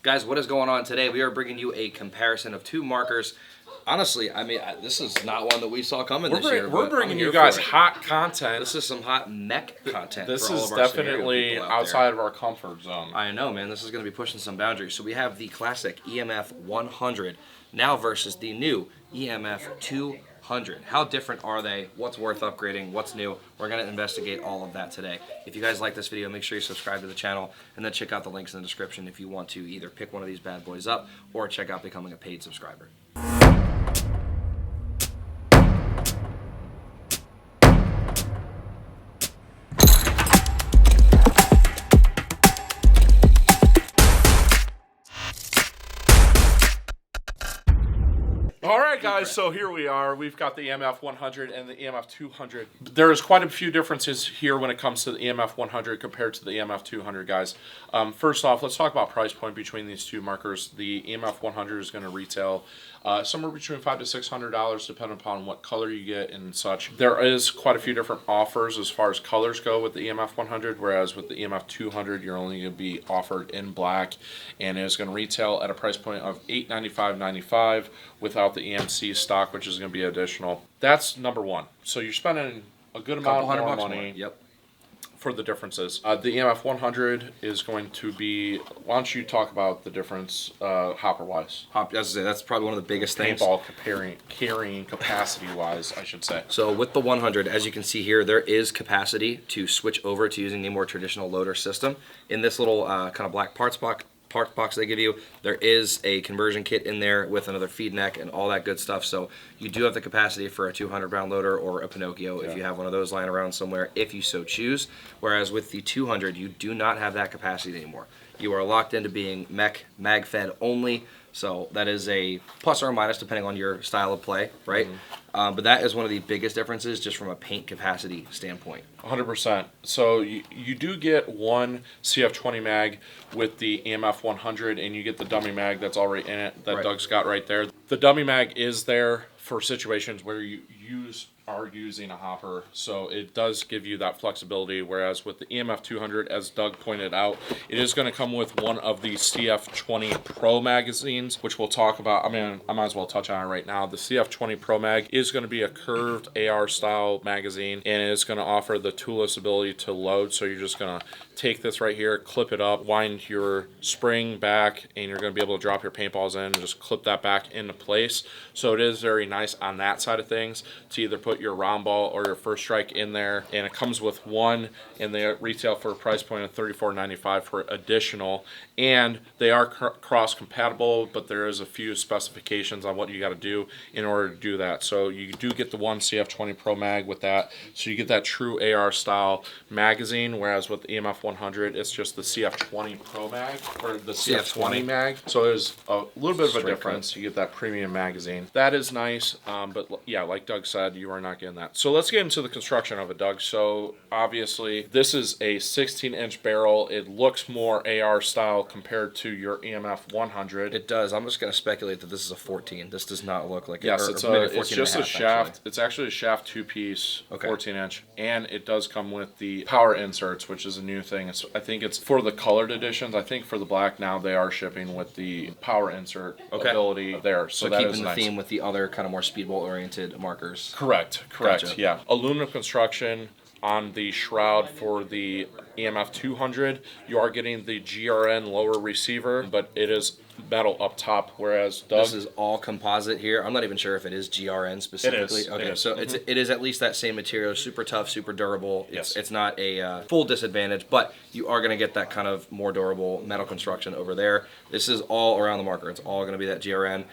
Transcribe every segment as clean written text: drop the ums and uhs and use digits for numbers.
Guys, what is going on today? We are bringing you a comparison of two markers. Honestly, I mean, this is not one that we saw coming this year. We're bringing you guys hot content. This is some hot mech content. This for all is of our definitely outside of our comfort zone. I know, man. This is going to be pushing some boundaries. So we have the classic EMF100 now versus the new EMF200. How different are they? What's worth upgrading? What's new? We're going to investigate all of that today. If you guys like this video, make sure you subscribe to the channel and then check out the links in the description if you want to either pick one of these bad boys up or check out becoming a paid subscriber. Alright guys, so here we are. We've got the EMF100 and the EMF200. There's quite a few differences here when it comes to the EMF100 compared to the EMF200, guys. First off, let's talk about price point between these two markers. The EMF100 is going to retail somewhere between $500 to $600 depending upon what color you get and such. There is quite a few different offers as far as colors go with the EMF100, whereas with the EMF200 you're only going to be offered in black, and it's going to retail at a price point of $895.95 without the EMC stock, which is going to be additional. That's number one. So you're spending a good amount more money. Yep. For the differences. The EMF100 is going to be, why don't you talk about the difference hopper-wise? That's probably one of the biggest things. Paintball carrying capacity-wise, I should say. So with the 100, as you can see here, there is capacity to switch over to using a more traditional loader system. In this little kind of black parts box they give you, there is a conversion kit in there with another feed neck and all that good stuff. So you do have the capacity for a 200-pound loader or a Pinocchio if you have one of those lying around somewhere, if you so choose. Whereas with the 200, you do not have that capacity anymore. You are locked into being MagFed only. So that is a plus or a minus depending on your style of play, right? But that is one of the biggest differences just from a paint capacity standpoint. 100%. So you do get one CF20 mag with the EMF100, and you get the dummy mag that's already in it that Doug's got right there. The dummy mag is there for situations where you are using a hopper, so it does give you that flexibility, whereas with the EMF200, as Doug pointed out, it is going to come with one of the CF20 Pro magazines, which we'll talk about. I mean, I might as well touch on it right now. The CF20 Pro mag is going to be a curved AR style magazine, and it is going to offer the toolless ability to load. So you're just going to take this right here, clip it up, wind your spring back, and you're going to be able to drop your paintballs in and just clip that back into place. So it is very nice on that side of things to either put your round ball or your first strike in there, and it comes with one, and they retail for a price point of $34.95 for additional, and they are cross compatible, but there is a few specifications on what you got to do in order to do that. So you do get the one CF20 Pro mag with that, so you get that true AR style magazine, whereas with the EMF100 it's just the CF20 Pro mag or the CF20 mag. So there's a little bit of a difference. You get that premium magazine. That is nice, but yeah, like Doug said, you are not getting that. So let's get into the construction of it, Doug. So obviously this is a 16-inch barrel. It looks more AR style compared to your EMF100. It does. I'm just going to speculate that this is a 14. This does not look like yes, it's just a shaft. Actually. It's actually a shaft two-piece, 14-inch, and it does come with the power inserts, which is a new thing. I think it's for the colored editions. I think for the black now they are shipping with the power insert ability there. So that keeping is the nice. theme with the other kind of more speedball-oriented markers. Correct. Gotcha. Yeah. Aluminum construction on the shroud for the EMF200. You are getting the GRN lower receiver, but it is metal up top, whereas Doug, this is all composite here. I'm not even sure if it is GRN specifically. It is. Okay, it is. so it is at least that same material, super tough, super durable. It's not a full disadvantage, but you are going to get that kind of more durable metal construction over there. This is all around the marker. It's all going to be that GRN.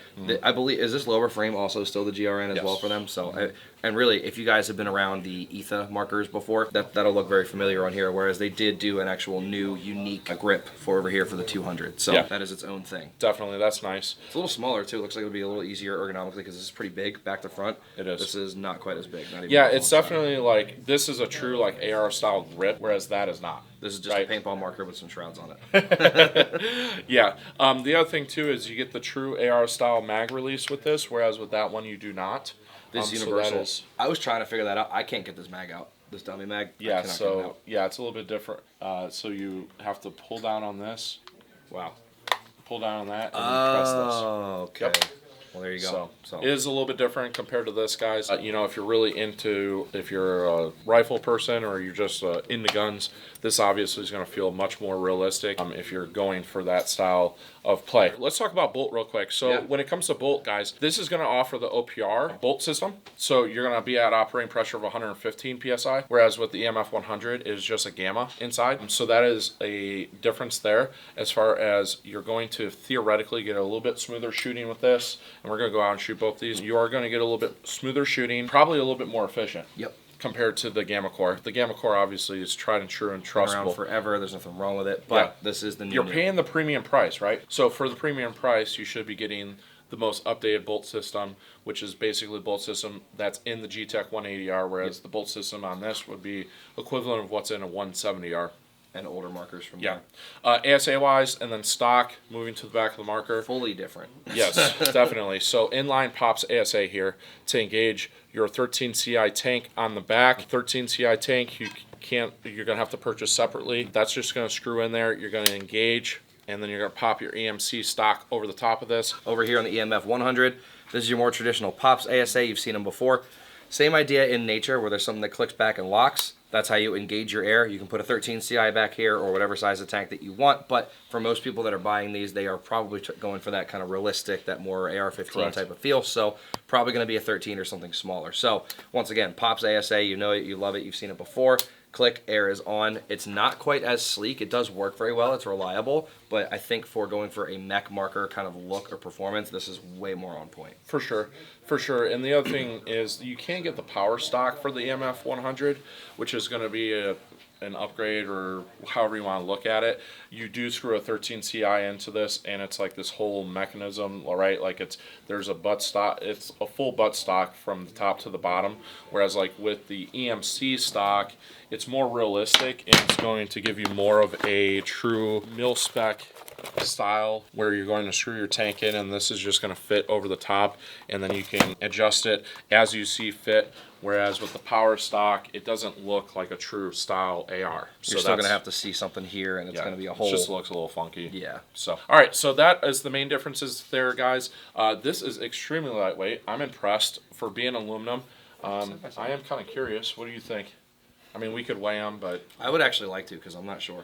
I believe, is this lower frame also still the GRN as well for them? So and really, if you guys have been around the ETHA markers before, that'll look very familiar on here, whereas they did do an actual new, unique grip for over here for the 200. So that is its own thing. Definitely, that's nice. It's a little smaller, too. It looks like it would be a little easier ergonomically because this is pretty big back to front. It is. This is not quite as big. Not even yeah, it's definitely like, this is a true like AR-style grip, whereas that is not. This is just a paintball marker with some shrouds on it. Yeah. The other thing, too, is you get the true AR-style mag release with this, whereas with that one you do not. This universal. So I was trying to figure that out. I can't get this mag out. This dummy mag. Yeah, so yeah, it's a little bit different. So you have to pull down on this. Wow. pull down on that, and you press this. Oh, okay. Yep. Well, there you go. So it is a little bit different compared to this, guys. You know, if you're really into, if you're a rifle person or you're just into guns, this obviously is going to feel much more realistic if you're going for that style of play. Let's talk about bolt real quick. So when it comes to bolt, guys, this is going to offer the OPR bolt system. So you're going to be at operating pressure of 115 PSI, whereas with the EMF100 is just a gamma inside. So that is a difference there as far as you're going to theoretically get a little bit smoother shooting with this. And we're going to go out and shoot both these. You are going to get a little bit smoother shooting, probably a little bit more efficient. Yep. Compared to the Gamma Core. The Gamma Core obviously is tried and true and trustable. Around forever. There's nothing wrong with it. But this is the new. You're paying the premium price, right? So for the premium price, you should be getting the most updated bolt system, which is basically the bolt system that's in the G-Tech 180R, whereas the bolt system on this would be equivalent of what's in a 170R. And older markers from there. ASA wise, and then stock, moving to the back of the marker. Fully different. Yes, definitely. So inline pops ASA here to engage your 13 CI tank on the back. 13 CI tank, you're gonna have to purchase separately. That's just gonna screw in there. You're gonna engage, and then you're gonna pop your EMC stock over the top of this. Over here on the EMF100, this is your more traditional pops ASA. You've seen them before. Same idea in nature, where there's something that clicks back and locks. That's how you engage your air. You can put a 13 CI back here or whatever size of tank that you want, but for most people that are buying these, they are probably going for that kind of realistic, that more AR-15 type of feel, so probably going to be a 13 or something smaller. So once again, pops ASA, you know it, you love it, you've seen it before. Click, air is on. It's not quite as sleek. It does work very well. It's reliable, but I think for going for a mech marker kind of look or performance, this is way more on point. For sure, for sure. And the other thing is you can't get the power stock for the EMF100, which is going to be an upgrade or however you want to look at it. You do screw a 13 CI into this, and it's like this whole mechanism, all right? Like there's a butt stock. It's a full butt stock from the top to the bottom, whereas like with the EMC stock, it's more realistic, and it's going to give you more of a true mil-spec style where you're going to screw your tank in, and this is just going to fit over the top, and then you can adjust it as you see fit. Whereas with the power stock, it doesn't look like a true style AR. So you're still going to have to see something here, and it's going to be a whole. It just looks a little funky. Yeah. So, all right. So that is the main differences there, guys. This is extremely lightweight. I'm impressed for being aluminum. I am kind of curious. What do you think? I mean, we could weigh them, but I would actually like to, because I'm not sure.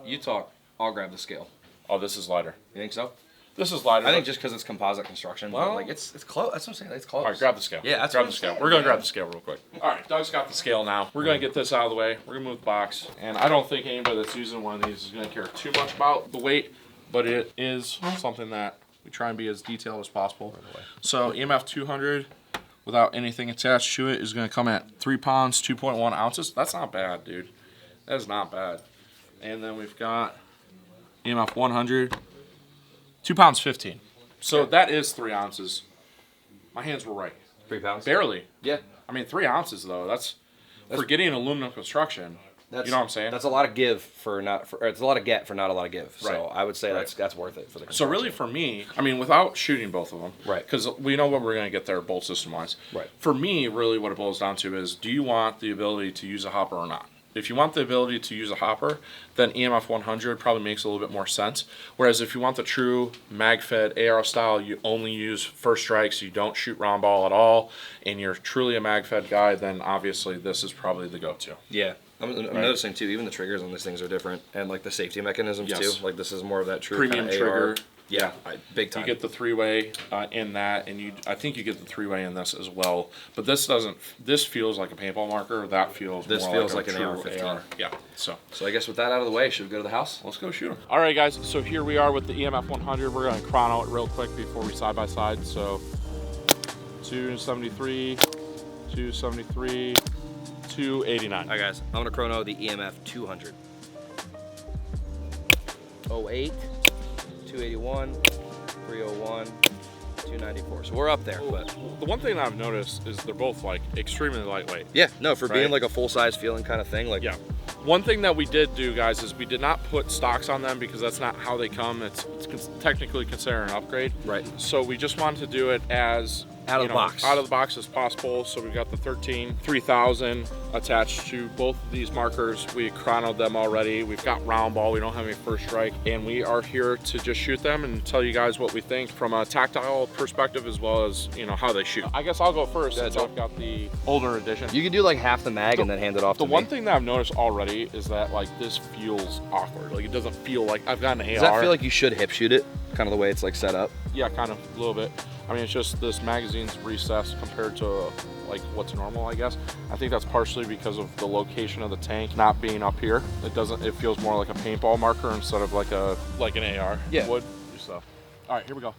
You talk. I'll grab the scale. Oh, this is lighter. You think so? This is lighter. I think just because it's composite construction. Well, like it's close. That's what I'm saying. It's close. All right, grab the scale. Yeah, that's grab what the I'm scale. saying. We're gonna grab the scale real quick. All right, Doug's got the scale now. We're gonna get this out of the way. We're gonna move the box, and I don't think anybody that's using one of these is gonna care too much about the weight, but it is something that we try and be as detailed as possible. So EMF200, without anything attached to it, is gonna come at 3 pounds, 2.1 ounces. That's not bad, dude. That is not bad. And then we've got EMF100, 2 pounds 15. So that is 3 ounces. My hands were right. 3 pounds? Barely. Yeah. I mean, 3 ounces though. That's for getting aluminum construction. You know what I'm saying? That's a lot of give for not. For, it's a lot of get for not a lot of give. Right. So I would say that's worth it for the. So really, for me, I mean, without shooting both of them, right? Because we know what we're going to get there, bolt system wise. Right. For me, really, what it boils down to is: do you want the ability to use a hopper or not? If you want the ability to use a hopper, then EMF100 probably makes a little bit more sense. Whereas if you want the true MagFed AR style, you only use first strikes, you don't shoot round ball at all, and you're truly a MagFed guy, then obviously this is probably the go-to. Yeah. I'm noticing too, even the triggers on these things are different, and like the safety mechanisms too. Like this is more of that true premium kind of trigger. AR. Yeah, big time. You get the 3-way in that, and I think you get the 3-way in this as well. But this doesn't. This feels like a paintball marker. That feels. This more feels like an AR-15. AR. Yeah. So I guess with that out of the way, should we go to the house? Let's go shoot them. All right, guys. So here we are with the EMF100. We're going to chrono it real quick before we side by side. So 273, 273, 289. All right, guys. I'm gonna chrono the EMF200. 08, 281, 301, 294. So we're up there. But the one thing that I've noticed is they're both like extremely lightweight. yeah, no, for Right? being like a full-size feeling kind of thing, like Yeah. One thing that we did do, guys, is we did not put stocks on them because that's not how they come. It's technically considered an upgrade. Right. So we just wanted to do it as Out of the box. Out of the box as possible. So we've got the 3000 attached to both of these markers. We chronoed them already. We've got round ball. We don't have any first strike, and we are here to just shoot them and tell you guys what we think from a tactile perspective as well as, you know, how they shoot. I guess I'll go first since I've got the older edition. You can do like half the mag and then hand it off to me. The one thing that I've noticed already is that like this feels awkward. Like it doesn't feel like I've got an AR. Does that feel like you should hip shoot it? Kind of the way it's like set up? Yeah, kind of a little bit. I mean, it's just this magazine's recessed compared to like what's normal, I guess. I think that's partially because of the location of the tank not being up here. It feels more like a paintball marker instead of like an AR would. So, all right, here we go.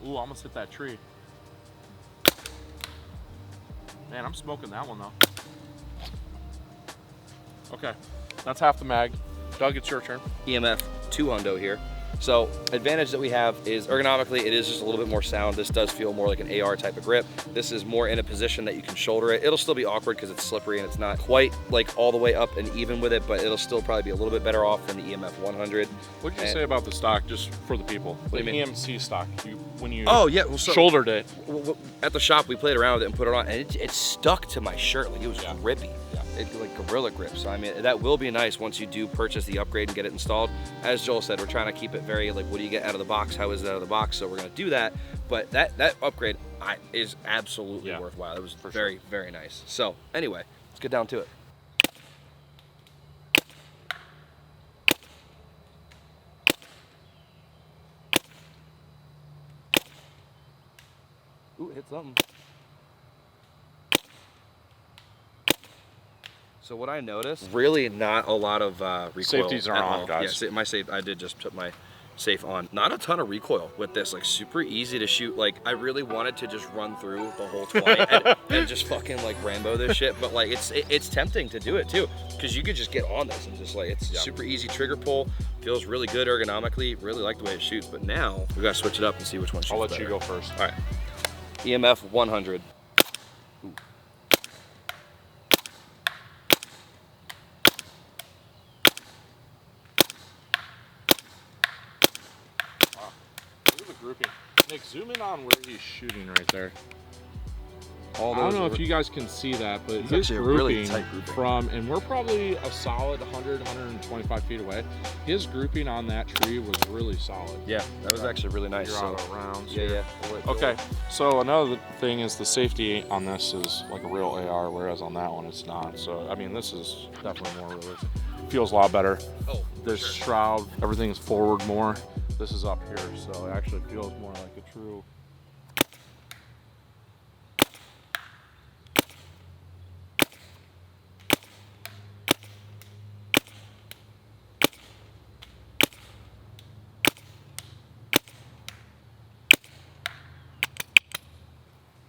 Ooh, almost hit that tree. Man, I'm smoking that one though. Okay, that's half the mag. Doug, it's your turn. EMF200 here. So advantage that we have is ergonomically, it is just a little bit more sound. This does feel more like an AR type of grip. This is more in a position that you can shoulder it. It'll still be awkward because it's slippery and it's not quite like all the way up and even with it, but it'll still probably be a little bit better off than the EMF100. What did you say about the stock, just for the people? What do you mean? EMC stock, when you shouldered it. At the shop, we played around with it and put it on, and it stuck to my shirt like it was grippy. It like gorilla grip. So I mean, that will be nice once you do purchase the upgrade and get it installed. As Joel said, we're trying to keep it very like, what do you get out of the box? How is it out of the box? So we're gonna do that. But that upgrade is absolutely worthwhile. It was very nice. So anyway, let's get down to it. Ooh, it hit something. So what I noticed, really not a lot of recoil. Safeties are on, guys. Yeah, my safe, I did just put my safe on. Not a ton of recoil with this, like super easy to shoot. Like I really wanted to just run through the whole 20 and just fucking like Rambo this shit, but like it's tempting to do it too, because you could just get on this and just like, it's super easy trigger pull, feels really good ergonomically, really like the way it shoots, but now we gotta switch it up and see which one shoots better. I'll let you go first. All right, EMF100. Ooh. Grouping. Nick, zoom in on where he's shooting right there. All those I don't know if you guys can see that, but his grouping, really tight grouping from, and we're probably a solid 125 feet away. His grouping on that tree was really solid. Yeah, that was actually really nice. You're out of rounds. Yeah. Okay, so another thing is the safety on this is like a real AR, whereas on that one it's not. So, I mean, this is definitely more realistic. Feels a lot better. Oh, this shroud, everything's forward more. This is up here, so it actually feels more like a true.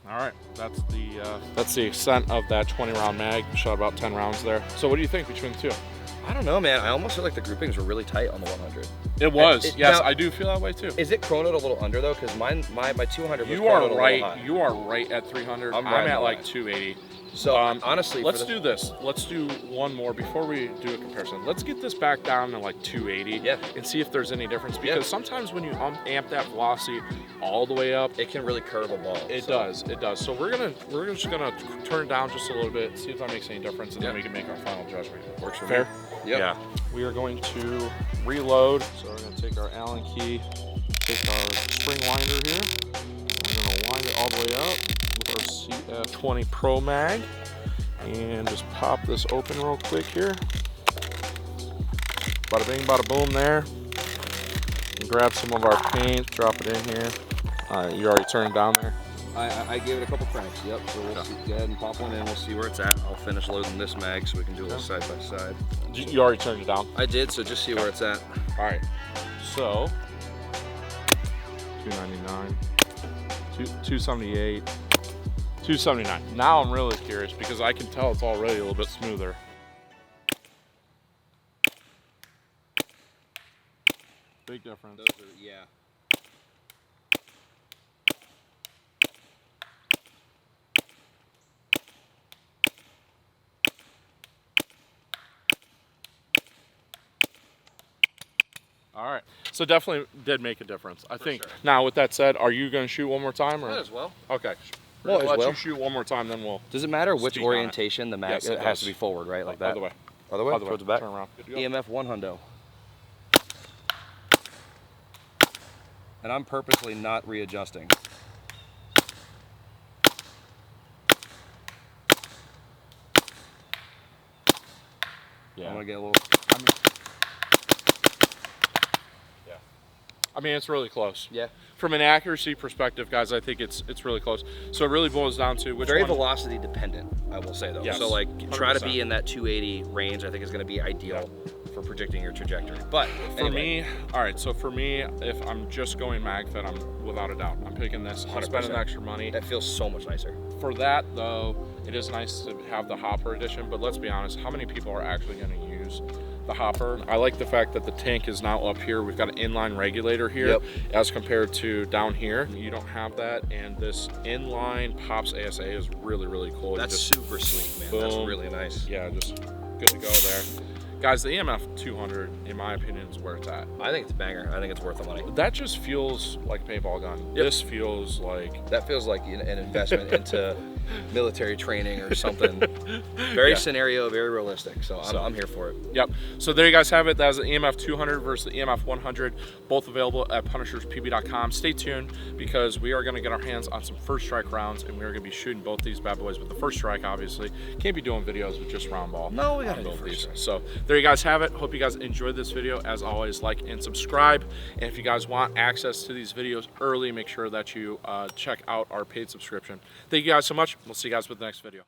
All right, that's the extent of that 20 round mag. Shot about 10 rounds there. So what do you think between the two? I don't know, man. I almost feel like the groupings were really tight on the 100. It was. Yes, now, I do feel that way too. Is it chronoed a little under though? Because my 200 was you are chronoed right. a little high. You are right at 300. I'm at like 280. So honestly, let's do this. Let's do one more before we do a comparison. Let's get this back down to like 280 and see if there's any difference. Because sometimes when you amp that velocity all the way up, it can really curve a ball. It does. So we're just gonna turn it down just a little bit, see if that makes any difference, and then we can make our final judgment. Works for fair. Me. Yeah. We are going to reload. So we're gonna take our Allen key, take our spring winder here. We're gonna wind it all the way up with our CF20 Pro Mag, and just pop this open real quick here. Bada bing, bada boom there. And grab some of our paint, drop it in here. All right, you already turned it down there? I gave it a couple cranks. Yep. So we'll go ahead and pop one in. We'll see where it's at. I'll finish loading this mag so we can do a little side by side. You already turned it down? I did. So just see where it's at. All right. So 299, 278, 279. Now I'm really curious because I can tell it's already a little bit smoother. Big difference. Those are, yeah. All right. So definitely did make a difference, I think. sure. Now, with that said, are you going to shoot one more time? Or? Might as well. Okay. Well, We'll let you shoot one more time, then we'll. Does it matter which speak on it. orientation the mag? Yes, it it has does. to be forward, right? Like that. Other way. Other way. Other way. Towards the back. Turn around. Good to go. EMF100. And I'm purposely not readjusting. Yeah. I'm gonna get a little. Yeah. I mean, it's really close. Yeah. From an accuracy perspective, guys, I think it's really close. So it really boils down to which Very one. velocity dependent, I will say though. Yes, So like, try to 100%. be in that 280 range. I think is going to be ideal for predicting your trajectory. But For me, all right. So for me, if I'm just going MagFed, I'm without a doubt, I'm picking this. I'm spending the 100%. extra money. that feels so much nicer. For that though, it is nice to have the hopper edition. But let's be honest, how many people are actually going to use the hopper? I like the fact that the tank is now up here. We've got an inline regulator here, Yep. as compared to down here. You don't have that, and this inline pops ASA is really, really cool. That's super sweet, man. That's Boom. really nice. Yeah, just good to go there. Guys, the EMF200, in my opinion, is where it's at. I think it's a banger. I think it's worth the money. That just feels like a paintball gun. Yep. This feels like... That feels like an investment into military training or something. Very Yeah. scenario, very realistic. So I'm here for it. Yep. So there you guys have it. That was the EMF200 versus the EMF100, both available at punisherspb.com. Stay tuned because we are going to get our hands on some first strike rounds, and we are going to be shooting both these bad boys with the first strike, obviously. Can't be doing videos with just round ball. No, we got to on do both first these. strike. So there you guys have it. Hope you guys enjoyed this video. As always, like and subscribe. And if you guys want access to these videos early, make sure that you check out our paid subscription. Thank you guys so much. We'll see you guys with the next video.